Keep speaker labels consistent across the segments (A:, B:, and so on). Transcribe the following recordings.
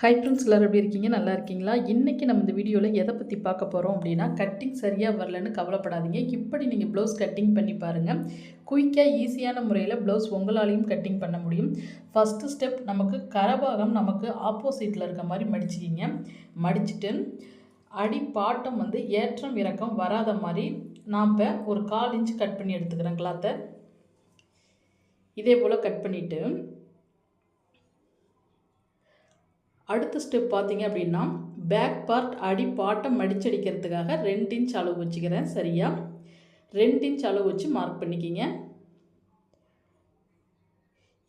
A: Hi friends, எல்லாரும் எப்படி இருக்கீங்க? நல்லா இருக்கீங்களா? இன்றைக்கி நம்ம இந்த வீடியோவில் எதை பற்றி பார்க்க போகிறோம் அப்படின்னா, கட்டிங் சரியாக வரலன்னு கவலைப்படாதீங்க. இப்படி நீங்கள் ப்ளவுஸ் கட்டிங் பண்ணி பாருங்கள். குயிக்காக ஈஸியான முறையில் ப்ளவுஸ் உங்களாலையும் கட்டிங் பண்ண முடியும். ஃபஸ்ட்டு ஸ்டெப், நமக்கு கரபாகம் நமக்கு ஆப்போசிட்டில் இருக்க மாதிரி மடிச்சிக்கிங்க. மடிச்சுட்டு அடி பாட்டம் ஏற்றம் இறக்கம் வராத மாதிரி நான் இப்போ ஒரு 1/4 இன்ச் கட் பண்ணி எடுத்துக்கிறேன் கிளாத்தை. இதே போல் கட் பண்ணிவிட்டு அடுத்த ஸ்டெப் பார்த்தீங்க அப்படின்னா, பேக் பார்ட் அடி பாட்டம் மடிச்சடிக்கிறதுக்காக 2 இன்ச் அளவு வச்சுக்கிறேன். சரியா 2 இன்ச் அளவு வச்சு மார்க் பண்ணிக்கிங்க.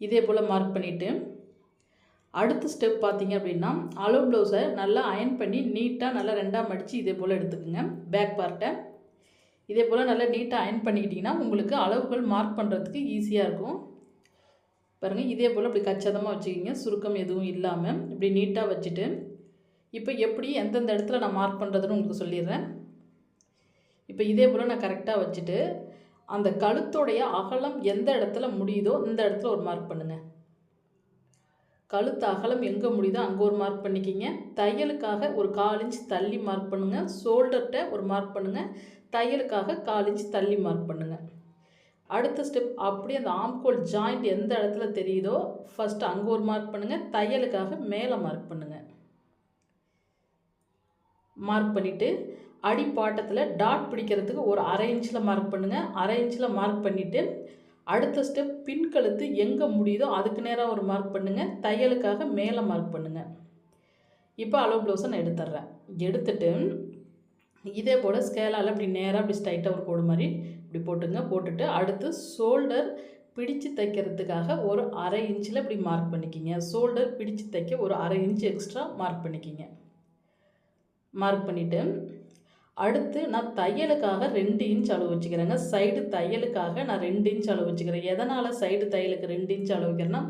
A: இதே போல் மார்க் பண்ணிவிட்டு அடுத்த ஸ்டெப் பார்த்தீங்க அப்படின்னா, அளவு ப்ளவுஸை நல்லா அயன் பண்ணி நீட்டாக நல்லா 2ஆக மடித்து இதே போல் எடுத்துக்கோங்க. பேக் பார்ட்டை இதே போல் நல்லா நீட்டாக அயன் பண்ணிக்கிட்டிங்கன்னா உங்களுக்கு அளவுகள் மார்க் பண்ணுறதுக்கு ஈஸியாக இருக்கும். பாருங்கள், இதே போல் இப்படி கச்சிதமாக வச்சுக்கிங்க, சுருக்கம் எதுவும் இல்லாமல் இப்படி நீட்டாக வச்சுட்டு இப்போ எப்படி எந்தெந்த இடத்துல நான் மார்க் பண்ணுறதுன்னு உங்களுக்கு சொல்லிடுறேன். இப்போ இதே போல் நான் கரெக்டாக வச்சுட்டு அந்த கழுத்தோடைய அகலம் எந்த இடத்துல முடியுதோ இந்த இடத்துல ஒரு மார்க் பண்ணுங்கள். கழுத்து அகலம் எங்கே முடியுதோ அங்கே ஒரு மார்க் பண்ணிக்கிங்க. தையலுக்காக ஒரு 1/4 இன்ச் தள்ளி மார்க் பண்ணுங்கள். ஷோல்டர்கிட்ட ஒரு மார்க் பண்ணுங்கள். தையலுக்காக 1/4 இன்ச் தள்ளி மார்க் பண்ணுங்கள். அடுத்த ஸ்டெப் அப்படியே அந்த ஆம்கோல் ஜாயிண்ட் எந்த இடத்துல தெரியுதோ ஃபஸ்ட்டு அங்கே ஒரு மார்க் பண்ணுங்கள். தையலுக்காக மேலே மார்க் பண்ணுங்கள். மார்க் பண்ணிவிட்டு அடிப்பாட்டத்தில் டாட் பிடிக்கிறதுக்கு ஒரு 1/2 இன்ச்சில் மார்க் பண்ணுங்கள். 1/2 இன்ச்சில் மார்க் பண்ணிவிட்டு அடுத்த ஸ்டெப் பின் கழுத்து எங்கே முடியுதோ அதுக்கு நேராக ஒரு மார்க் பண்ணுங்கள். தையலுக்காக மேலே மார்க் பண்ணுங்கள். இப்போ அளவு ப்ளவுஸை நான் எடுத்துட்றேன். எடுத்துட்டு இதே போல் ஸ்கேலால் இப்படி நேராக இப்படி ஸ்ட்ரைட்டாக ஒரு கோடு மாதிரி இப்படி போட்டுங்க. போட்டுட்டு அடுத்து ஷோல்டர் பிடிச்சு தைக்கிறதுக்காக ஒரு 1/2 இன்ச்சில் இப்படி மார்க் பண்ணிக்கிங்க. ஷோல்டர் பிடிச்சு தைக்க ஒரு 1/2 இன்ச் எக்ஸ்ட்ரா மார்க் பண்ணிக்கிங்க. மார்க் பண்ணிவிட்டு அடுத்து நான் தையலுக்காக 2 இன்ச் அளவு வச்சுக்கிறேங்க. சைடு தையலுக்காக நான் 2 இன்ச் அளவு வச்சுக்கிறேன். எதனால் சைடு தையலுக்கு 2 இன்ச் அளவு வைக்கிறேன்னா,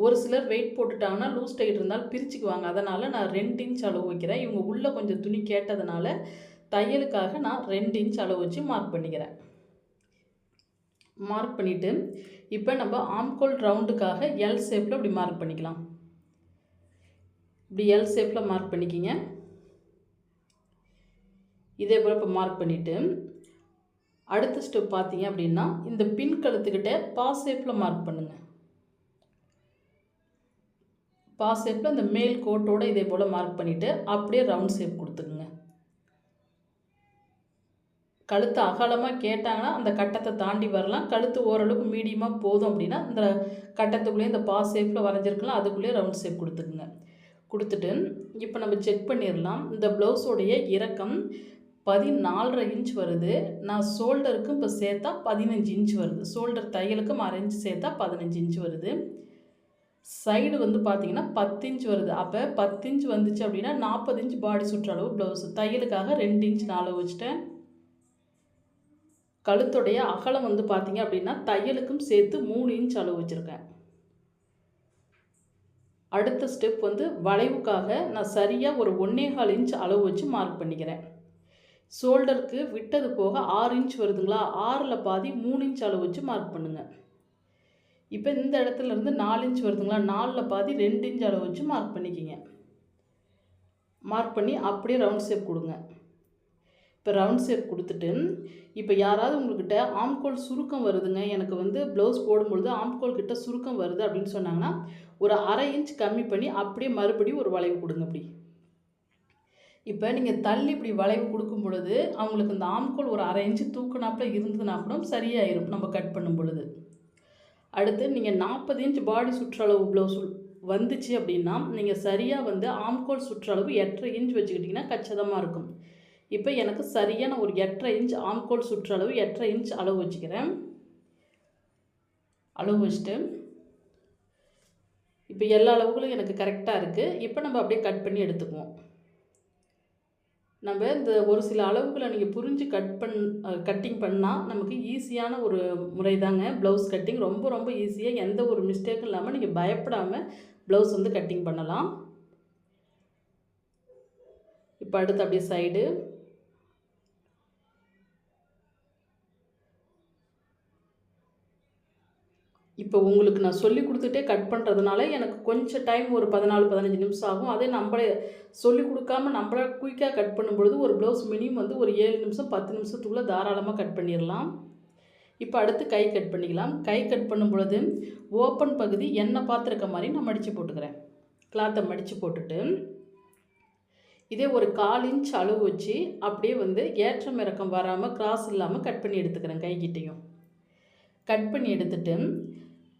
A: ஒரு சிலர் வெயிட் போட்டுட்டாங்கன்னா லூஸ் டைட் இருந்தாலும் பிரிச்சுக்குவாங்க. அதனால் நான் 2 இன்ச் அளவு வைக்கிறேன். இவங்க உள்ளே கொஞ்சம் துணி கேட்டதுனால தையலுக்காக நான் 2 இன்ச் அளவு வச்சு மார்க் பண்ணிக்கிறேன். மார்க் பண்ணிவிட்டு இப்போ நம்ம ஆம்கோல் ரவுண்டுக்காக எல் ஷேப்பில் இப்படி மார்க் பண்ணிக்கலாம். இப்படி எல் ஷேப்பில் மார்க் பண்ணிக்கிங்க. இதே போல் இப்போ மார்க் பண்ணிவிட்டு அடுத்த ஸ்டெப் பார்த்தீங்க அப்படின்னா, இந்த பின் கழுத்துக்கிட்ட பாஸ் ஷேப்பில் மார்க் பண்ணுங்கள். பாஸ் ஷேப்பில் இந்த மேல் கோட்டோடு இதே போல் மார்க் பண்ணிவிட்டு அப்படியே ரவுண்ட் ஷேப் கொடுத்துக்குங்க. கழுத்து அகலமாக கேட்டாங்கன்னா அந்த கட்டத்தை தாண்டி வரலாம். கழுத்து ஓரளவுக்கு மீடியமாக போதும் அப்படின்னா இந்த கட்டத்துக்குள்ளேயே இந்த பாஸ் ஷேப்பில் வரைஞ்சிருக்கலாம், அதுக்குள்ளேயே ரவுண்ட் ஷேப் கொடுத்துக்குங்க. கொடுத்துட்டு இப்போ நம்ம செக் பண்ணிடலாம். இந்த ப்ளவுஸோடைய இறக்கம் 14.5 இன்ச் வருது. நான் ஷோல்டருக்கு இப்போ சேர்த்தா 15 இன்ச் வருது. ஷோல்டர் தையலுக்கு 1/2 இன்ச் சேர்த்தா 15 இன்ச் வருது. சைடு பார்த்தீங்கன்னா 10 இன்ச் வருது. அப்போ 10 இன்ச் வந்துச்சு அப்படின்னா 40 இன்ச் பாடி சுற்றளவு ப்ளவுஸ். தையலுக்காக 2 இன்ச் நான் அளவு வச்சுட்டேன். கழுத்துடைய அகலம் பார்த்தீங்க அப்படின்னா தையலுக்கும் சேர்த்து 3 இன்ச் அளவு வச்சுருக்கேன். அடுத்த ஸ்டெப் வளைவுக்காக நான் சரியாக ஒரு 1.25 இன்ச் அளவு வச்சு மார்க் பண்ணிக்கிறேன். ஷோல்டருக்கு விட்டது போக 6 இன்ச் வருதுங்களா, 6ல் பாதி 3 இன்ச் அளவு வச்சு மார்க் பண்ணுங்கள். இப்போ இந்த இடத்துலேருந்து 4 இன்ச் வருதுங்களா, 4ல் பாதி 2 இன்ச் அளவு வச்சு மார்க் பண்ணிக்கிங்க. மார்க் பண்ணி அப்படியே ரவுண்ட் ஷேப் கொடுங்க. இப்போ ரவுண்ட் ஷேப் கொடுத்துட்டு இப்போ யாராவது உங்கள்கிட்ட ஆம்கோல் சுருக்கம் வருதுங்க, எனக்கு ப்ளவுஸ் போடும்பொழுது ஆம்கோல் கிட்ட சுருக்கம் வருது அப்படின்னு சொன்னாங்கன்னா ஒரு 1/2 இன்ச் கம்மி பண்ணி அப்படியே மறுபடியும் ஒரு வளைவு கொடுங்க. அப்படி இப்போ நீங்கள் தள்ளி இப்படி வளைவு கொடுக்கும் பொழுது அவங்களுக்கு இந்த ஆம்கோல் ஒரு 1/2 இன்ச்சு தூக்கினாப்பில் இருந்ததுன்னா கூட சரியாயிரும் நம்ம கட் பண்ணும் பொழுது. அடுத்து நீங்கள் 40 இன்ச் பாடி சுற்றளவு ப்ளவுஸ் வந்துச்சு அப்படின்னா நீங்கள் சரியாக ஆம்கோல் சுற்றளவு 8.5 இன்ச் வச்சுக்கிட்டிங்கன்னா கச்சிதமாக இருக்கும். இப்போ எனக்கு சரியான ஒரு 8.5 இன்ச் ஆம்கோல் சுற்றளவு 8.5 இன்ச் அளவு வச்சுக்கிறேன். அளவு வச்சுட்டு இப்போ எல்லா அளவுகளும் எனக்கு கரெக்டாக இருக்குது. இப்போ நம்ம அப்படியே கட் பண்ணி எடுத்துக்குவோம். நம்ம இந்த ஒரு சில அளவுகளை நீங்கள் புரிஞ்சு கட்டிங் பண்ணால் நமக்கு ஈஸியான ஒரு முறை தாங்க ப்ளவுஸ் கட்டிங். ரொம்ப ரொம்ப ஈஸியாக எந்த ஒரு மிஸ்டேக்கும் இல்லாமல் நீங்கள் பயப்படாமல் ப்ளவுஸ் கட்டிங் பண்ணலாம். இப்போ அடுத்து அப்படியே சைடு இப்போ உங்களுக்கு நான் சொல்லி கொடுத்துட்டே கட் பண்ணுறதுனால எனக்கு கொஞ்சம் டைம் ஒரு 14-15 நிமிஷம் ஆகும். அதே நம்மளே சொல்லி கொடுக்காம நம்மளே குயிக்காக கட் பண்ணும்பொழுது ஒரு ப்ளவுஸ் மினிமம் வந்து ஒரு 7 நிமிஷம் 10 நிமிஷத்துக்குள்ளே தாராளமாக கட் பண்ணிடலாம். இப்போ அடுத்து கை கட் பண்ணிக்கலாம். கை கட் பண்ணும் பொழுது ஓப்பன் பகுதி எண்ணெய் பார்த்துருக்க மாதிரி நான் மடித்து போட்டுக்கிறேன். கிளாத்தை மடித்து போட்டுட்டு இதே ஒரு 1/4 இன்ச் அளவு வச்சு அப்படியே வந்து ஏற்றம் இறக்கம் வராமல் கிராஸ் இல்லாமல் கட் பண்ணி எடுத்துக்கிறேன். கைக்கிட்டையும் கட் பண்ணி எடுத்துட்டு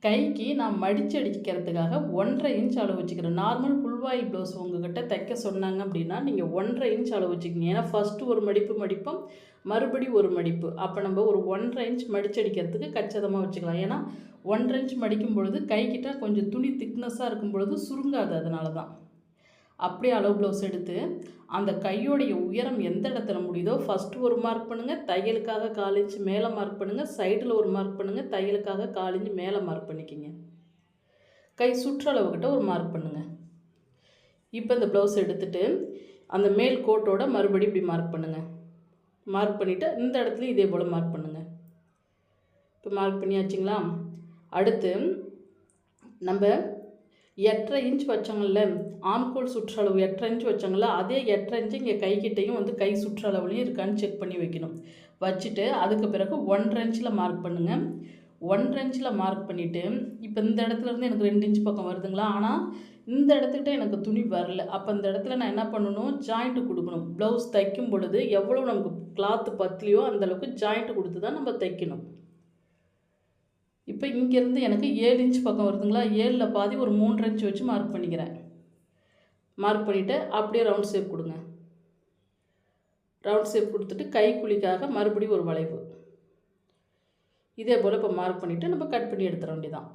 A: கைக்கு நான் மடித்து அடிக்கிறதுக்காக 1.5 இன்ச் அளவு வச்சுக்கிறேன். நார்மல் ஃபுல்வாயில் ப்ளவுஸ் உங்கள்கிட்ட தைக்க சொன்னாங்க அப்படின்னா நீங்கள் 1.5 இன்ச் அளவு வச்சுக்கிங்க. ஏன்னா ஃபஸ்ட்டு ஒரு மடிப்போம் மறுபடி ஒரு மடிப்பு. அப்போ நம்ம ஒரு 1.5 இன்ச் மடித்து அடிக்கிறதுக்கு கச்சிதமாக வச்சுக்கலாம். ஏன்னா 1.5 இன்ச் மடிக்கும் பொழுது கைக்கிட்ட கொஞ்சம் துணி திக்னஸாக இருக்கும் பொழுது சுருங்காது. அதனால தான் அப்படியே அளவு ப்ளவுஸ் எடுத்து அந்த கையோடைய உயரம் எந்த இடத்துல முடியுதோ ஃபஸ்ட்டு ஒரு மார்க் பண்ணுங்கள், தையலுக்காக 1/4 இன்ச் மேலே மார்க் பண்ணுங்கள், சைடில் ஒரு மார்க் பண்ணுங்கள், தையலுக்காக 1/4 இன்ச் மேலே மார்க் பண்ணிக்கிங்க. கை சுற்றளவுக்கிட்ட ஒரு மார்க் பண்ணுங்கள். இப்போ இந்த ப்ளவுஸ் எடுத்துகிட்டு அந்த மேல் கோட்டோட மறுபடியும் இப்படி மார்க் பண்ணுங்கள். மார்க் பண்ணிவிட்டு இந்த இடத்துலையும் இதே போல் மார்க் பண்ணுங்கள். இப்போ மார்க் பண்ணியாச்சுங்களா? அடுத்து நம்ம 8.5 இன்ச் வச்சோங்கள்ல, ஆம்கோல் சுற்றளவு 8.5 இன்ச் வச்சாங்கள்ல, அதே 8.5 இன்ச்சு இங்கே கைக்கிட்டையும் வந்து கை சுற்றளவுலையும் இருக்கான்னு செக் பண்ணி வைக்கணும். வச்சுட்டு அதுக்கு பிறகு 1.5 இன்ச்சில் மார்க் பண்ணுங்கள். 1.5 இன்ச்சில் மார்க் பண்ணிவிட்டு இப்போ இந்த இடத்துலேருந்து எனக்கு 2 இன்ச் பக்கம் வருதுங்களா, ஆனால் இந்த இடத்துக்கிட்ட எனக்கு துணி வரல. அப்போ இந்த இடத்துல நான் என்ன பண்ணணும், ஜாயிண்ட்டு கொடுக்கணும். ப்ளவுஸ் தைக்கும் பொழுது எவ்வளோ நமக்கு கிளாத்து பத்தலையோ அந்தளவுக்கு ஜாயிண்ட்டு கொடுத்து தான் நம்ம தைக்கணும். இப்போ இங்கேருந்து எனக்கு 7 இன்ச் பக்கம் வருதுங்களா, 7ல் பாதி ஒரு 3.5 இன்ச் வச்சு மார்க் பண்ணிக்கிறேன். மார்க் பண்ணிவிட்டு அப்படியே ரவுண்ட் ஷேப் கொடுங்க. ரவுண்ட் ஷேப் கொடுத்துட்டு கை குழிக்காக மறுபடியும் ஒரு வளைவு. இதே போல் இப்போ மார்க் பண்ணிவிட்டு நம்ம கட் பண்ணி எடுத்துட வேண்டியதான்.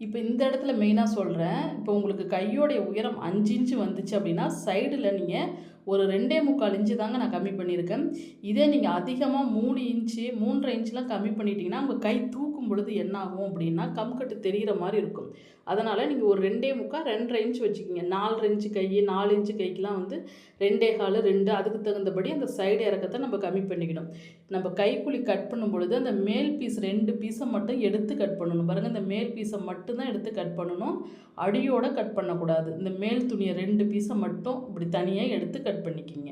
A: இப்போ இந்த இடத்துல மெயினாக சொல்கிறேன், இப்போ உங்களுக்கு கையோடைய உயரம் 5 இன்ச்சு வந்துச்சு அப்படின்னா சைடில் நீங்கள் ஒரு 2.25 இன்ச்சு தாங்க நான் கம்மி பண்ணியிருக்கேன். இதே நீங்கள் அதிகமாக 3 இன்ச்சு 3.5 இன்ச்லாம் கம்மி பண்ணிட்டீங்கன்னா உங்கள் கை தூக்கும் பொழுது என்ன ஆகும் அப்படின்னா கம்கட்டு தெரிகிற மாதிரி இருக்கும். அதனால் நீங்கள் ஒரு 2.25 2.5 இன்ச் வச்சுக்கிங்க. 4 இன்ச்சு கை 4 இன்ச்சு கைக்கெலாம் வந்து 2.25 2 அதுக்கு தகுந்தபடி அந்த சைடு இறக்கத்தை நம்ம கம்மி பண்ணிக்கணும். நம்ம கைக்குழி கட் பண்ணும் பொழுது அந்த மேல் பீஸ் 2 பீஸை மட்டும் எடுத்து கட் பண்ணணும். பாருங்கள், இந்த மேல் பீஸை மட்டும்தான் எடுத்து கட் பண்ணணும், அடியோடு கட் பண்ணக்கூடாது. இந்த மேல் துணியை 2 பீஸை மட்டும் இப்படி தனியாக எடுத்து கட் பண்ணிக்கிங்க.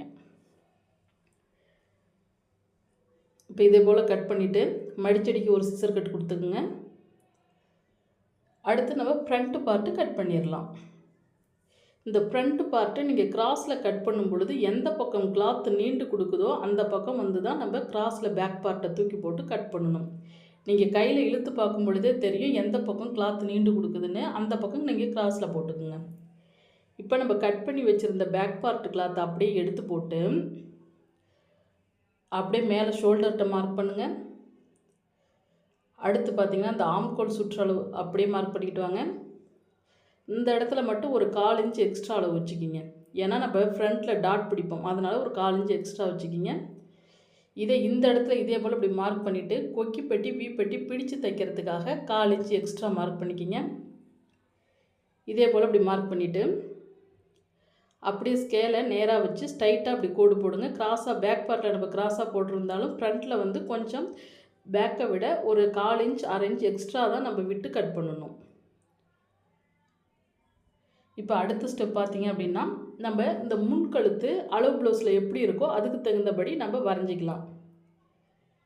A: இப்போ இதே போல் கட் பண்ணிவிட்டு மடிச்சடிக்கு ஒரு சிசர் கட் கொடுத்துக்குங்க. அடுத்து நம்ம ஃப்ரண்ட்டு பார்ட்டு கட் பண்ணிடலாம். இந்த ஃப்ரண்ட் பார்ட்டை நீங்கள் கிராஸில் கட் பண்ணும் பொழுது எந்த பக்கம் கிளாத்து நீண்டு கொடுக்குதோ அந்த பக்கம் வந்து தான் நம்ம கிராஸில் பேக் பார்ட்டை தூக்கி போட்டு கட் பண்ணணும். நீங்கள் கையில் இழுத்து பார்க்கும் பொழுதே தெரியும் எந்த பக்கம் கிளாத்து நீண்டு கொடுக்குதுன்னு. அந்த பக்கம் நீங்கள் கிராஸில் போட்டுக்குங்க. இப்போ நம்ம கட் பண்ணி வச்சுருந்த பேக் பார்ட்டு கிளாத்தை அப்படியே எடுத்து போட்டு அப்படியே மேலே ஷோல்டர்கிட்ட மார்க் பண்ணுங்கள். அடுத்து பார்த்திங்கன்னா இந்த ஆம்கோல் சுற்றளவு அப்படியே மார்க் பண்ணிக்கிட்டு வாங்க. இந்த இடத்துல மட்டும் ஒரு 1/4 இன்ச் எக்ஸ்ட்ரா அளவு வச்சுக்கிங்க. ஏன்னா நம்ம ஃப்ரண்ட்டில் டாட் பிடிப்போம், அதனால் ஒரு 1/4 இன்ச் எக்ஸ்ட்ரா வச்சுக்கிங்க. இதே இந்த இடத்துல இதே போல் இப்படி மார்க் பண்ணிவிட்டு கொக்கி பெட்டி வீ பெட்டி பிடிச்சு தைக்கிறதுக்காக 1/4 இன்ச் எக்ஸ்ட்ரா மார்க் பண்ணிக்கிங்க. இதே போல் இப்படி மார்க் பண்ணிவிட்டு அப்படியே ஸ்கேலை நேராக வச்சு ஸ்ட்ரைட்டாக அப்படி கோடு போடுங்க. கிராஸாக பேக் பார்ட்டில் நம்ம கிராஸாக போட்டிருந்தாலும் ஃப்ரண்ட்டில் வந்து கொஞ்சம் பேக்கை விட ஒரு 1/4 இன்ச் 1/2 இன்ச் எக்ஸ்ட்ரா தான் நம்ம விட்டு கட் பண்ணணும். இப்போ அடுத்த ஸ்டெப் பார்த்திங்க அப்படின்னா நம்ம இந்த முன்கழுத்து அளவு ப்ளவுஸில் எப்படி இருக்கோ அதுக்கு தகுந்தபடி நம்ம வரைஞ்சிக்கலாம்.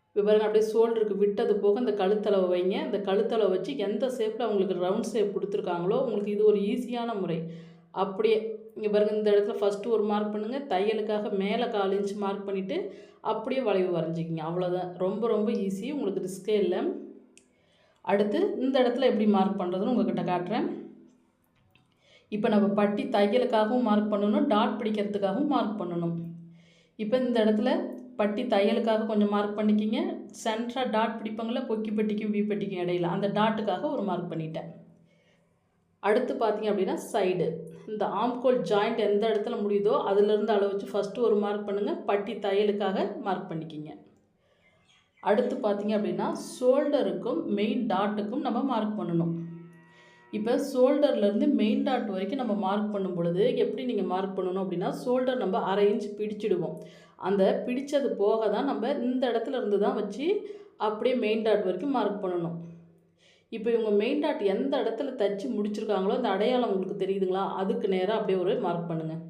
A: இப்போ பாருங்கள், அப்படியே ஷோல்டருக்கு விட்டது போக இந்த கழுத்தளவை வைங்க. இந்த கழுத்தளவை வச்சு எந்த ஷேப்பில் அவங்களுக்கு ரவுண்ட் ஷேப் கொடுத்துருக்காங்களோ உங்களுக்கு இது ஒரு ஈஸியான முறை. அப்படியே இங்கே பாருங்கள், இந்த இடத்துல ஃபஸ்ட்டு ஒரு மார்க் பண்ணுங்கள், தையலுக்காக மேலே 1/4 இன்ச் மார்க் பண்ணிவிட்டு அப்படியே வளைவு வரைஞ்சிக்கிங்க. அவ்வளோதான், ரொம்ப ரொம்ப ஈஸி, உங்களுக்கு ரிஸ்கே இல்லை. அடுத்து இந்த இடத்துல எப்படி மார்க் பண்ணுறதுன்னு உங்கள்கிட்ட காட்டுறேன். இப்போ நம்ம பட்டி தையலுக்காகவும் மார்க் பண்ணணும், டாட் பிடிக்கிறதுக்காகவும் மார்க் பண்ணணும். இப்போ இந்த இடத்துல பட்டி தையலுக்காக கொஞ்சம் மார்க் பண்ணிக்கிங்க. சென்டராக டாட் பிடிப்பாங்கள கொக்கி பெட்டிக்கும் வீ பெட்டிக்கும் இடையில, அந்த டாட்டுக்காக ஒரு மார்க் பண்ணிட்டேன். அடுத்து பார்த்திங்க அப்படின்னா சைடு இந்த ஆம்கோல் ஜாயிண்ட் எந்த இடத்துல முடியுதோ அதுலேருந்து அளவு வச்சு ஃபஸ்ட்டு ஒரு மார்க் பண்ணுங்கள், பட்டி தையலுக்காக மார்க் பண்ணிக்கிங்க. அடுத்து பார்த்திங்க அப்படின்னா ஷோல்டருக்கும் மெயின் டாட்டுக்கும் நம்ம மார்க் பண்ணணும். இப்போ ஷோல்டர்லேருந்து மெயின் டாட் வரைக்கும் நம்ம மார்க் பண்ணும் பொழுது எப்படி நீங்கள் மார்க் பண்ணணும் அப்படின்னா ஷோல்டர் நம்ம 1/2 இன்ச் பிடிச்சிடுவோம். அந்த பிடிச்சது போக தான் நம்ம இந்த இடத்துல இருந்து தான் வச்சு அப்படியே மெயின் டாட் வரைக்கும் மார்க் பண்ணணும். இப்போ இவங்க மெயின் டாட் எந்த இடத்துல தச்சு முடிச்சிருக்காங்களோ அந்த அடையாளம் உங்களுக்கு தெரியுதுங்களா, அதுக்கு நேராக அப்படியே ஒரு மார்க் பண்ணுங்கள்.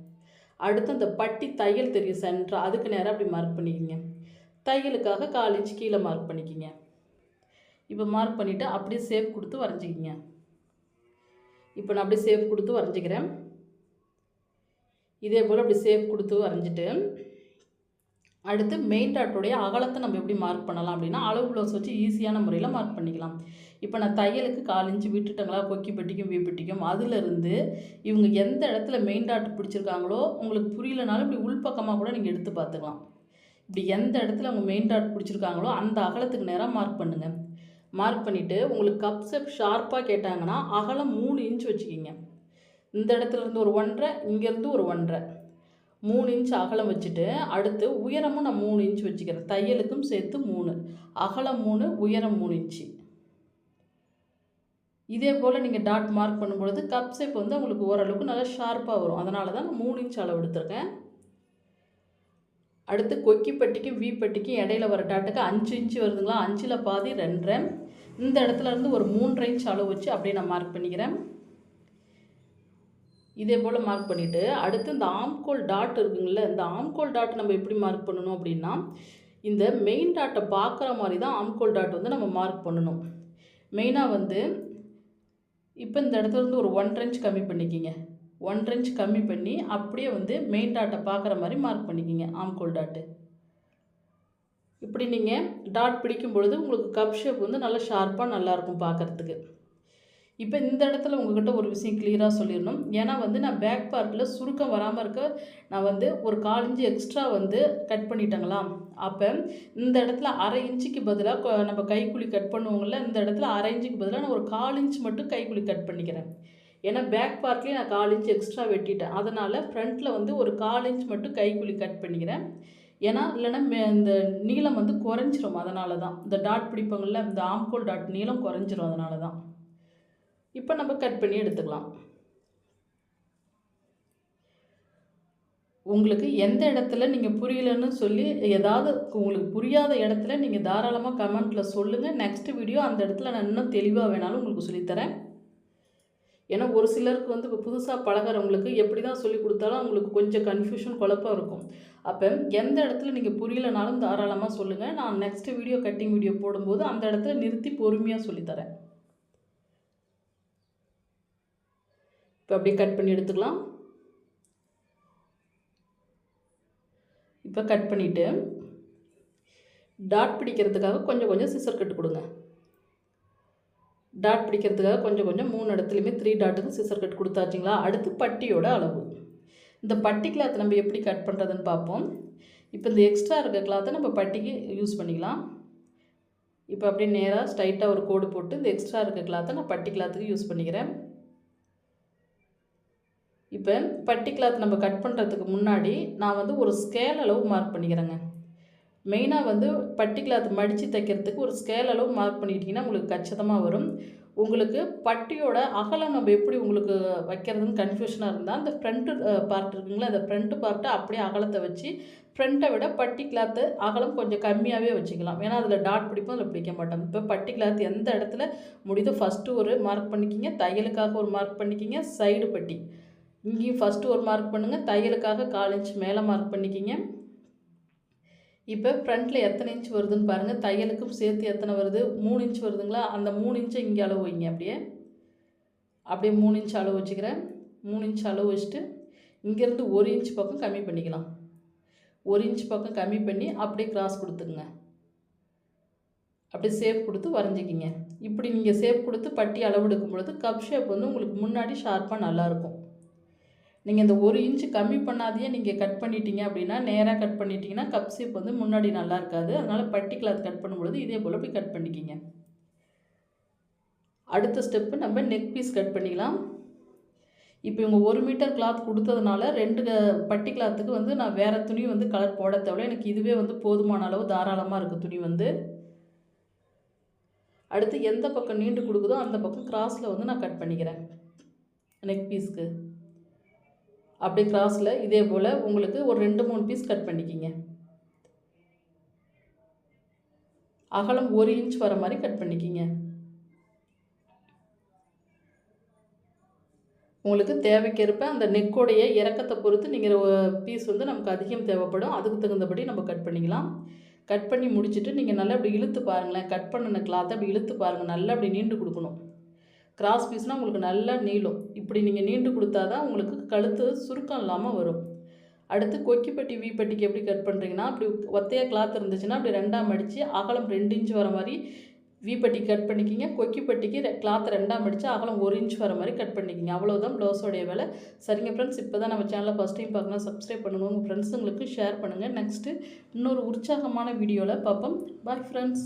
A: அடுத்து அந்த பட்டி தையல் தெரியும் சென்டர், அதுக்கு நேராக அப்படி மார்க் பண்ணிக்கிங்க. தையலுக்காக 1/4 இன்ச் கீழே மார்க் பண்ணிக்கிங்க. இப்போ மார்க் பண்ணிவிட்டு அப்படியே சேப் கொடுத்து வரைஞ்சிக்கிங்க. இப்போ நான் அப்படியே சேப் கொடுத்து வரைஞ்சிக்கிறேன். இதே போல் அப்படி சேப் கொடுத்து வரைஞ்சிட்டு அடுத்து மெயின் டாட்டோடைய அகலத்தை நம்ம எப்படி மார்க் பண்ணலாம் அப்படின்னா, அளவு ப்ளவுஸ் வச்சு ஈஸியான முறையில் மார்க் பண்ணிக்கலாம். இப்போ நான் தையலுக்கு 1/4 இன்ச்சு விட்டுட்டேங்களா, கொக்கி பெட்டிக்கும் வி பெட்டிக்கும். அதிலிருந்து இவங்க எந்த இடத்துல மெயின் டாட் பிடிச்சிருக்காங்களோ உங்களுக்கு புரியலனாலும் இப்படி உள்பக்கமாக கூட நீங்கள் எடுத்து பார்த்துக்கலாம். இப்படி எந்த இடத்துல அவங்க மெயின் டாட் பிடிச்சிருக்காங்களோ அந்த அகலத்துக்கு நேராக மார்க் பண்ணுங்கள். மார்க் பண்ணிவிட்டு உங்களுக்கு கப் ஷேப் ஷார்ப்பாக கேட்டாங்கன்னா அகலம் 3 இன்ச் வச்சுக்கிங்க. இந்த இடத்துலேருந்து ஒரு 1.5, இங்கேருந்து ஒரு 1.5, 3 இன்ச் அகலம் வச்சுட்டு அடுத்து உயரமும் நான் 3 இன்ச் வச்சுக்கிறேன். தையலுக்கும் சேர்த்து 3, அகலம் 3, உயரம் 3 இன்ச்சு. இதே போல் நீங்கள் டாட் மார்க் பண்ணும்பொழுது கப் ஷேப் வந்து உங்களுக்கு ஓரளவுக்கு நல்லா ஷார்ப்பாக வரும். அதனால தான் நான் 3 இன்ச் அளவு எடுத்திருக்கேன். அடுத்து கொக்கி பட்டிக்கும் வி பட்டிக்கும் இடையில வர டாட்டுக்கு 5 இன்ச்சு வருதுங்களா, 5ல் பாதி 2.5. இந்த இடத்துல இருந்து ஒரு 3.5 இன்ச் அளவு வச்சு அப்படியே நான் மார்க் பண்ணிக்கிறேன். இதே போல் மார்க் பண்ணிவிட்டு அடுத்து இந்த ஆம்கோல் டாட் இருக்குங்கள, இந்த ஆம்கோல் டாட் நம்ம எப்படி மார்க் பண்ணணும் அப்படின்னா, இந்த மெயின் டாட்டை பார்க்குற மாதிரி தான் ஆம்கோல் டாட் வந்து நம்ம மார்க் பண்ணணும். மெயினாக வந்து இப்போ இந்த இடத்துல இருந்து ஒரு 1.5 இன்ச் கம்மி பண்ணிக்கிங்க. 1.5 இன்ச் கம்மி பண்ணி அப்படியே வந்து மெயின் டாட்டை பார்க்குற மாதிரி மார்க் பண்ணிக்கிங்க ஆம்கோல் டாட்டு. இப்படி நீங்கள் டாட் பிடிக்கும் பொழுது உங்களுக்கு கப் ஷேப் வந்து நல்லா ஷார்ப்பாக நல்லாயிருக்கும் பார்க்குறதுக்கு. இப்போ இந்த இடத்துல உங்கள்கிட்ட ஒரு விஷயம் கிளியராக சொல்லிடணும். ஏன்னா வந்து நான் பேக் பார்ட்டில் சுருக்கம் வராமல் இருக்க நான் வந்து ஒரு 1/4 இன்ச்சு எக்ஸ்ட்ரா வந்து கட் பண்ணிட்டேங்களா. அப்போ இந்த இடத்துல 1/2 இன்ச்சுக்கு பதிலாக நம்ம கைக்குழி கட் பண்ணுவோங்கள, இந்த இடத்துல 1/2 இன்ச்சுக்கு பதிலாக நான் ஒரு 1/4 இன்ச் மட்டும் கைக்குழி கட் பண்ணிக்கிறேன். ஏன்னா பேக் பார்ட்லேயே நான் 1/4 இன்ச் எக்ஸ்ட்ரா வெட்டிட்டேன். அதனால் ஃப்ரண்ட்டில் வந்து ஒரு 1/4 இன்ச் மட்டும் கைக்குழி கட் பண்ணிக்கிறேன். ஏன்னா இல்லைன்னா இந்த நீளம் வந்து குறைஞ்சிரும். அதனால தான் இந்த டாட் பிடிப்பாங்கள்ல, இந்த ஆம்கோல் டாட் நீளம் குறைஞ்சிரும். அதனால தான் இப்போ நம்ம கட் பண்ணி எடுத்துக்கலாம். உங்களுக்கு எந்த இடத்துல நீங்கள் புரியலன்னு சொல்லி ஏதாவது உங்களுக்கு புரியாத இடத்துல நீங்கள் தாராளமாக கமெண்ட்டில் சொல்லுங்கள். நெக்ஸ்ட் வீடியோ அந்த இடத்துல நான் இன்னும் தெளிவாக வேணாலும் உங்களுக்கு சொல்லித்தரேன். ஏன்னா ஒரு சிலருக்கு வந்து இப்போ புதுசாக பழகிறவங்களுக்கு எப்படி தான் சொல்லி கொடுத்தாலும் அவங்களுக்கு கொஞ்சம் கன்ஃபியூஷன் குழப்பம் இருக்கும். அப்போ எந்த இடத்துல நீங்கள் புரியலனாலும் தாராளமாக சொல்லுங்கள். நான் நெக்ஸ்ட் வீடியோ கட்டிங் வீடியோ போடும்போது அந்த இடத்துல நிறுத்தி பொறுமையாக சொல்லித்தரேன். இப்போ அப்படியே கட் பண்ணி எடுத்துக்கலாம். இப்போ கட் பண்ணிவிட்டு டாட் பிடிக்கிறதுக்காக கொஞ்சம் கொஞ்சம் சிசர் கட் கொடுங்க. டாட் பிடிக்கிறதுக்காக கொஞ்சம் கொஞ்சம் 3 இடத்துலையுமே 3 டாட்டுக்கு சிசர் கட் கொடுத்தாச்சுங்களா. அடுத்து பட்டியோட அளவு. இந்த பட்டி கிளாத் நம்ம எப்படி கட் பண்ணுறதுன்னு பார்ப்போம். இப்போ இந்த எக்ஸ்ட்ரா இருக்க கிளாத்தை நம்ம பட்டிக்கு யூஸ் பண்ணிக்கலாம். இப்போ அப்படியே நேராக ஸ்ட்ரைட்டாக ஒரு கோடு போட்டு இந்த எக்ஸ்ட்ரா இருக்க கிளாத்தை நான் பட்டி கிளாத்துக்கு யூஸ் பண்ணிக்கிறேன். இப்போ பட்டி கிளாத் நம்ம கட் பண்ணுறதுக்கு முன்னாடி நான் வந்து ஒரு ஸ்கேல் அளவு மார்க் பண்ணிக்கிறேங்க. மெயினாக வந்து பட்டி கிளாத் மடித்து தைக்கிறதுக்கு ஒரு ஸ்கேல் அளவு மார்க் பண்ணிக்கிட்டிங்கன்னா உங்களுக்கு கச்சிதமாக வரும். உங்களுக்கு பட்டியோட அகலம் நம்ம எப்படி உங்களுக்கு வைக்கிறதுன்னு கன்ஃபியூஷனாக இருந்தால் அந்த ஃப்ரண்ட்டு பார்ட் இருக்குங்களா, அந்த ஃப்ரண்ட்டு பார்ட்டை அப்படியே அகலத்தை வச்சு ஃப்ரண்ட்டை விட பட்டி கிளாத்து அகலம் கொஞ்சம் கம்மியாகவே வச்சுக்கலாம். ஏன்னா அதில் டாட் பிடிப்போம், அதில் பிடிக்க மாட்டோம். இப்போ பட்டி கிளாத் எந்த இடத்துல முடியுதோ ஃபஸ்ட்டு ஒரு மார்க் பண்ணிக்கிங்க, தையலுக்காக ஒரு மார்க் பண்ணிக்கிங்க, சைடு பட்டி இங்கேயும் ஃபஸ்ட்டு ஒரு மார்க் பண்ணுங்கள், தையலுக்காக 1/4 இன்ச் மேலே மார்க் பண்ணிக்கிங்க. இப்போ ஃப்ரண்ட்டில் எத்தனை இன்ச் வருதுன்னு பாருங்கள். தையலுக்கும் சேர்த்து எத்தனை வருது, 3 இன்ச் வருதுங்களா. அந்த 3 இன்ச்சை இங்கே அளவு வைங்க. அப்படியே 3 இன்ச் அளவு வச்சுக்கிறேன். 3 இன்ச் அளவு வச்சுட்டு இங்கேருந்து 1 இன்ச் பக்கம் கம்மி பண்ணிக்கலாம். 1 இன்ச் பக்கம் கம்மி பண்ணி அப்படியே கிராஸ் கொடுத்துக்குங்க. அப்படியே ஷேப் கொடுத்து வரைஞ்சிக்கிங்க. இப்படி நீங்கள் ஷேப் கொடுத்து பட்டி அளவு எடுக்கும் பொழுது கப் ஷேப் வந்து உங்களுக்கு முன்னாடி ஷார்ப்பாக நல்லாயிருக்கும். நீங்கள் இந்த 1 இன்ச்சு கம்மி பண்ணாதையே நீங்கள் கட் பண்ணிட்டீங்க அப்படின்னா, நேராக கட் பண்ணிட்டீங்கன்னா கப் ஷேப் வந்து முன்னாடி நல்லா இருக்காது. அதனால் பட்டி கிளாத் கட் பண்ணும்பொழுது இதே போல் அப்படி கட் பண்ணிக்கிங்க. அடுத்த ஸ்டெப்பு நம்ம நெக் பீஸ் கட் பண்ணிக்கலாம். இப்போ இவங்க 1 மீட்டர் கிளாத் கொடுத்ததுனால 2 பட்டி கிளாத்துக்கு வந்து நான் வேறு துணி வந்து கலர் போட தேவையில்ல. எனக்கு இதுவே வந்து போதுமான அளவு தாராளமாக இருக்குது துணி வந்து. அடுத்து எந்த பக்கம் நீண்டு கொடுக்குதோ அந்த பக்கம் கிராஸில் வந்து நான் கட் பண்ணிக்கிறேன். நெக் பீஸ்க்கு அப்படியே கிராஸில் இதே போல் உங்களுக்கு ஒரு 2-3 பீஸ் கட் பண்ணிக்கிங்க. அகலம் 1 இன்ச் வர மாதிரி கட் பண்ணிக்கிங்க. உங்களுக்கு தேவைக்கேற்ப அந்த நெக்கோடைய இறக்கத்தை பொறுத்து நீங்கள் பீஸ் வந்து நமக்கு அதிகம் தேவைப்படும். அதுக்கு தகுந்தபடி நம்ம கட் பண்ணிக்கலாம். கட் பண்ணி முடிச்சுட்டு நீங்கள் நல்லா அப்படி இழுத்து பாருங்களேன். கட் பண்ணின கிளாத்தை அப்படி இழுத்து பாருங்கள். நல்லா அப்படி நீண்டு கொடுக்கணும். கிராஸ் பீஸ்னால் உங்களுக்கு நல்லா நீளும். இப்படி நீங்கள் நீண்டு கொடுத்தா தான் உங்களுக்கு கழுத்து சுருக்கம் இல்லாமல் வரும். அடுத்து கொக்கிப்பட்டி வீப்பட்டிக்கு எப்படி கட் பண்ணுறீங்கன்னா, அப்படி ஒத்தையாக கிளாத் இருந்துச்சுன்னா அப்படி 2ஆக மடித்து அகலம் 2 இன்ச் வர மாதிரி வீப்பட்டி கட் பண்ணிக்கிங்க. கொக்கிப்பட்டிக்கு கிளாத் 2ஆக மடித்து அகலம் 1 இன்ச் வர மாதிரி கட் பண்ணிக்கிங்க. அவ்வளோதான் ப்ளவுஸோடைய வேலை. சரிங்க ஃப்ரெண்ட்ஸ், இப்போ தான் நம்ம சேனலை ஃபஸ்ட் டைம் பார்க்கணும், சப்ஸ்கிரைப் பண்ணுங்கள். உங்கள் ஃப்ரெண்ட்ஸுங்களுக்கு ஷேர் பண்ணுங்கள். நெக்ஸ்ட்டு இன்னொரு உற்சாகமான வீடியோவில் பார்ப்போம். Bye friends.